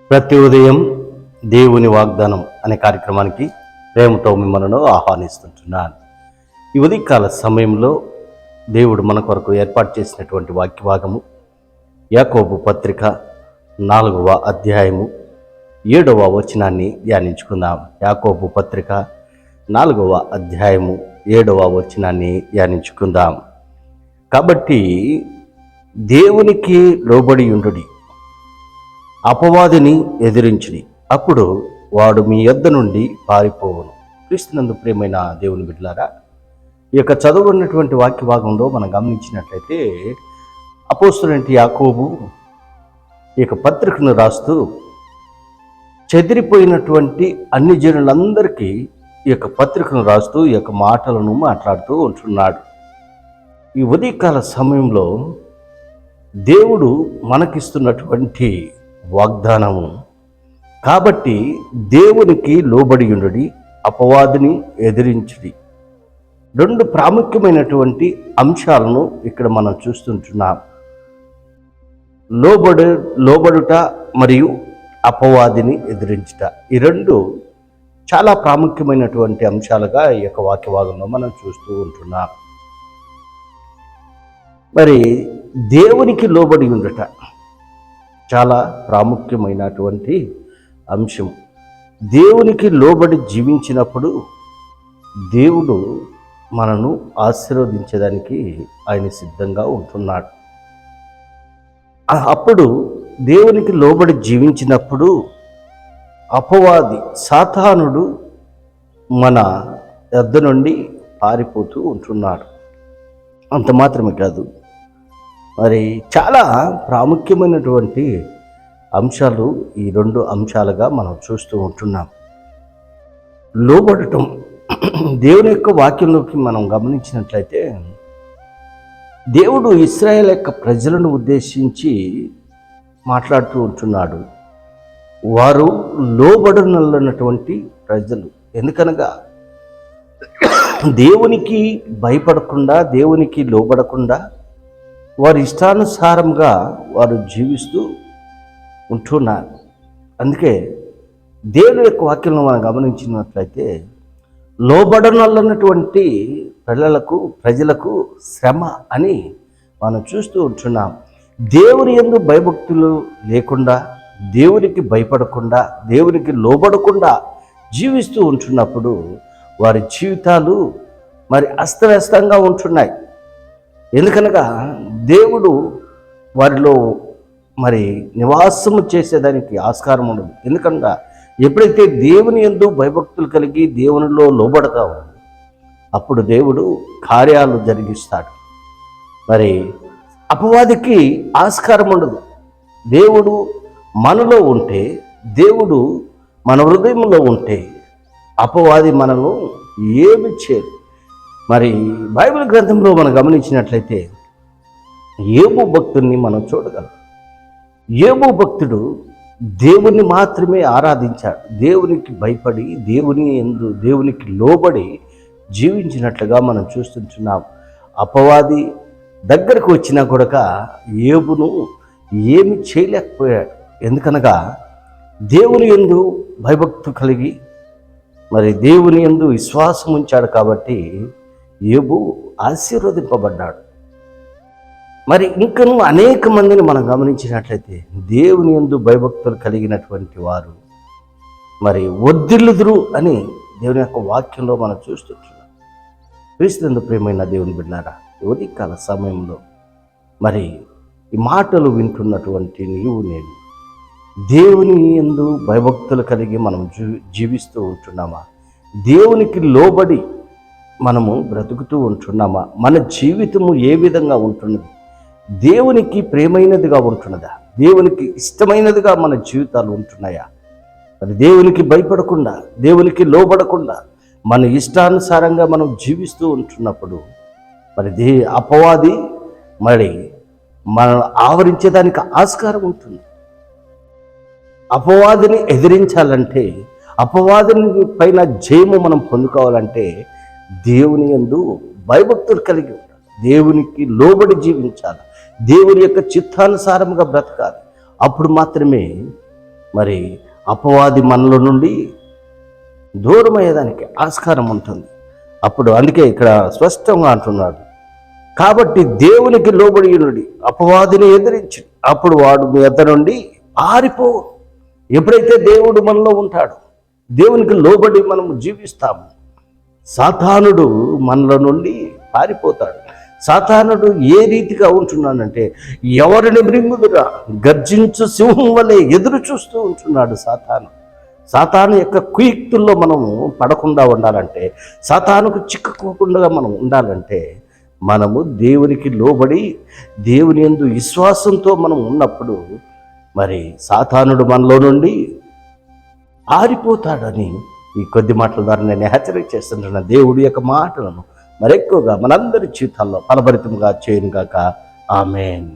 ప్రతి ఉదయం దేవుని వాగ్దానం అనే కార్యక్రమానికి ప్రేమతో మిమ్మల్ని ఆహ్వానిస్తుంటున్నాను. ఈ ఉదయకాల సమయంలో దేవుడు మన కొరకు ఏర్పాటు చేసినటువంటి వాక్య భాగము యాకోబు పత్రిక 4వ అధ్యాయము 7వ వచనాన్ని ధ్యానించుకుందాం. యాకోబు పత్రిక 4వ అధ్యాయము 7వ వచనాన్ని ధ్యానించుకుందాం. కాబట్టి దేవునికి లోబడి ఉండుడి, అపవాదిని ఎదిరించుడి, అప్పుడు వాడు మీ యొద్ద నుండి పారిపోవును. క్రీస్తునందు ప్రియమైన దేవుని బిడ్డలారా, ఈ యొక్క చదువుకున్నటువంటి వాక్య భాగంలో మనం గమనించినట్లయితే అపోస్తలుడైన యాకోబు ఈ యొక్క పత్రికను రాస్తూ చెదిరిపోయినటువంటి అన్ని జనులందరికీ ఈ యొక్క పత్రికను రాస్తూ ఈ యొక్క మాటలను మాట్లాడుతూ ఉంటున్నాడు. ఈ ఉదయకాల సమయంలో దేవుడు మనకిస్తున్నటువంటి వాగ్దానము, కాబట్టి దేవునికి లోబడి ఉండుడి, అపవాదిని ఎదిరించుడి. రెండు ప్రాముఖ్యమైనటువంటి అంశాలను ఇక్కడ మనం చూస్తుంటున్నాం. లోబడుట మరియు అపవాదిని ఎదిరించుట, ఈ రెండు చాలా ప్రాముఖ్యమైనటువంటి అంశాలుగా ఈ యొక్క వాక్యభాగంలో మనం చూస్తూ ఉంటున్నాం. మరి దేవునికి లోబడి ఉండుట చాలా ప్రాముఖ్యమైనటువంటి అంశం. దేవునికి లోబడి జీవించినప్పుడు దేవుడు మనను ఆశీర్వదించడానికి ఆయన సిద్ధంగా ఉంటున్నాడు. అప్పుడు దేవునికి లోబడి జీవించినప్పుడు అపవాది సాతానుడు మన యొద్ద నుండి పారిపోతూ ఉంటున్నాడు. అంత మాత్రమే కాదు, మరి చాలా ప్రాముఖ్యమైనటువంటి అంశాలు ఈ రెండు అంశాలుగా మనం చూస్తూ ఉంటున్నాం. లోబడటం, దేవుని యొక్క వాక్యంలోకి మనం గమనించినట్లయితే దేవుడు ఇశ్రాయేలు యొక్క ప్రజలను ఉద్దేశించి మాట్లాడుతూ ఉంటున్నాడు. వారు లోబడనల్లనటువంటి ప్రజలు. ఎందుకనగా దేవునికి భయపడకుండా, దేవునికి లోబడకుండా వారి ఇష్టానుసారంగా వారు జీవిస్తూ ఉంటున్నారు. అందుకే దేవుని యొక్క వాక్యంలో మనం గమనించినట్లయితే లోబడనల్లనటువంటి ప్రజలకు శ్రమ అని మనం చూస్తూ ఉంటున్నాం. దేవుని యందు భయభక్తులు లేకుండా, దేవునికి భయపడకుండా, దేవునికి లోబడకుండా జీవిస్తూ ఉంటున్నప్పుడు వారి జీవితాలు మరి అస్తవ్యస్తంగా ఉంటున్నాయి. ఎందుకనగా దేవుడు వారిలో మరి నివాసము చేసేదానికి ఆస్కారం ఉండదు. ఎందుకనగా ఎప్పుడైతే దేవుని యందు భయభక్తులు కలిగి దేవునిలో లోబడతామో అప్పుడు దేవుడు కార్యాలు జరిగిస్తాడు. మరి అపవాదికి ఆస్కారం ఉండదు. దేవుడు మనలో ఉంటే, దేవుడు మన హృదయంలో ఉంటే అపవాది మనను ఏమి చేయదు. మరి బైబిల్ గ్రంథంలో మనం గమనించినట్లయితే యోబు భక్తుడిని మనం చూడగలం. యోబు భక్తుడు దేవుణ్ణి మాత్రమే ఆరాధించాడు. దేవునికి భయపడి, దేవునికి లోబడి జీవించినట్లుగా మనం చూస్తుంటున్నాం. అపవాది దగ్గరకు వచ్చినా కూడా యోబును ఏమి చేయలేకపోయాడు. ఎందుకనగా దేవుని యందు భయభక్తు కలిగి మరి దేవుని యందు విశ్వాసం ఉంచాడు. కాబట్టి యోబు ఆశీర్వదింపబడ్డాడు. మరి ఇంకను అనేక మందిని మనం గమనించినట్లయితే దేవుని యందు భయభక్తులు కలిగినటువంటి వారు మరి వర్ధిల్లుదురు అని దేవుని యొక్క వాక్యంలో మనం చూస్తుంటున్నాం. క్రీస్తునందు ప్రియమైన దేవుని బిడ్డలారా, ఉదయకాల సమయంలో మరి ఈ మాటలు వింటున్నటువంటి నీవు నేను దేవుని యందు భయభక్తులు కలిగి మనం జీవిస్తూ ఉంటున్నామా? దేవునికి లోబడి మనము బ్రతుకుతూ ఉంటున్నామా? మన జీవితము ఏ విధంగా ఉంటున్నది? దేవునికి ప్రేమైనదిగా ఉంటున్నదా? దేవునికి ఇష్టమైనదిగా మన జీవితాలు ఉంటున్నాయా? మరి దేవునికి భయపడకుండా, దేవునికి లోబడకుండా మన ఇష్టానుసారంగా మనం జీవిస్తూ ఉంటున్నప్పుడు మరి అపవాది మరి మనం ఆవరించేదానికి ఆస్కారం ఉంటుంది. అపవాదిని ఎదిరించాలంటే, అపవాదిని పైన జయము మనం పొందుకోవాలంటే దేవుని యందు భయభక్తులు కలిగి ఉండాలి. దేవునికి లోబడి జీవించాలి. దేవుని యొక్క చిత్తానుసారంగా బ్రతకాలి. అప్పుడు మాత్రమే మరి అపవాది మనలో నుండి దూరమయ్యేదానికి ఆస్కారం ఉంటుంది. అప్పుడు అందుకే ఇక్కడ స్పష్టంగా అంటున్నాడు, కాబట్టి దేవునికి లోబడి ఉండి అపవాదిని ఎదిరించి అప్పుడు వాడు మీ వద్ద నుండి పారిపో. ఎప్పుడైతే దేవుడు మనలో ఉంటాడు, దేవునికి లోబడి మనము జీవిస్తాము, సాతానుడు మనలో నుండి పారిపోతాడు. సాతానుడు ఏ రీతిగా ఉంటున్నాడంటే, ఎవరిని మృంగుదురా గర్జించు సింహం వలె ఎదురు చూస్తూ ఉంటున్నాడు సాతాను యొక్క కుయుక్తుల్లో మనము పడకుండా ఉండాలంటే, సాతానుకు చిక్కుకోకుండా మనం ఉండాలంటే, మనము దేవునికి లోబడి దేవుని యందు విశ్వాసంతో మనం ఉన్నప్పుడు మరి సాతానుడు మనలో నుండి పారిపోతాడని ఈ కొద్ది మాటల ద్వారా నేను హెచ్చరిక చేస్తుంటున్న దేవుడి యొక్క మాటలను మరెక్కువగా మనందరి జీవితాల్లో ఫలభరితంగా చేయనుగాక. ఆమేన్.